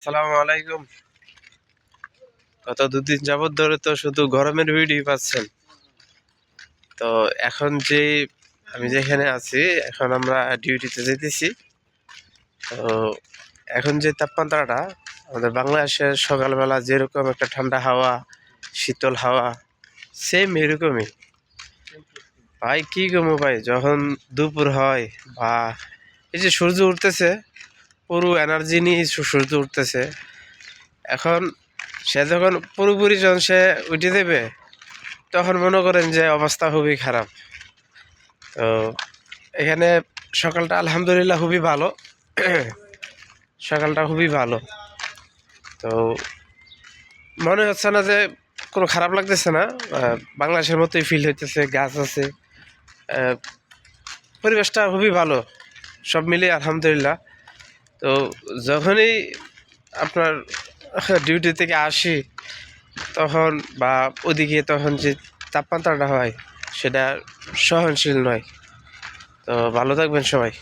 আসসালামু আলাইকুম। গত দুদিন যাবত ধরে তো শুধু গরমের ভিডিও পাচ্ছেন। তো এখন যে আমি যেখানে আছি, এখন আমরা ডিউটিতে যেতেছি। তো এখন যে তাপমাত্রাটা আমাদের বাংলাদেশের সকালবেলা যেরকম একটা ঠান্ডা হাওয়া, শীতল হাওয়া, সেম এরকমই ভাই। কি কমো ভাই, যখন দুপুর হয় বা এই যে সূর্য উঠতেছে, পুরো এনার্জি নিয়ে সূর্য উঠতেছে। এখন সে যখন পুরোপুরি যখন সে উঠে দেবে, তখন মনে করেন যে অবস্থা খুবই খারাপ। তো এখানে সকালটা আলহামদুলিল্লাহ খুবই ভালো। সকালটা খুবই ভালো। তো মনে হচ্ছে না যে কোনো খারাপ লাগতেছে না। বাংলাদেশের মতোই ফিল হইতেছে, গাছ আছে, আহ, পরিবেশটা খুবই ভালো, সব মিলিয়ে আলহামদুলিল্লাহ। তো যখনই আপনার ডিউটি থেকে আসি, তখন বা ওদিকে তখন যে তাপমাত্রাটা হয়, সেটা সহনশীল নয়। তো ভালো থাকবেন সবাই।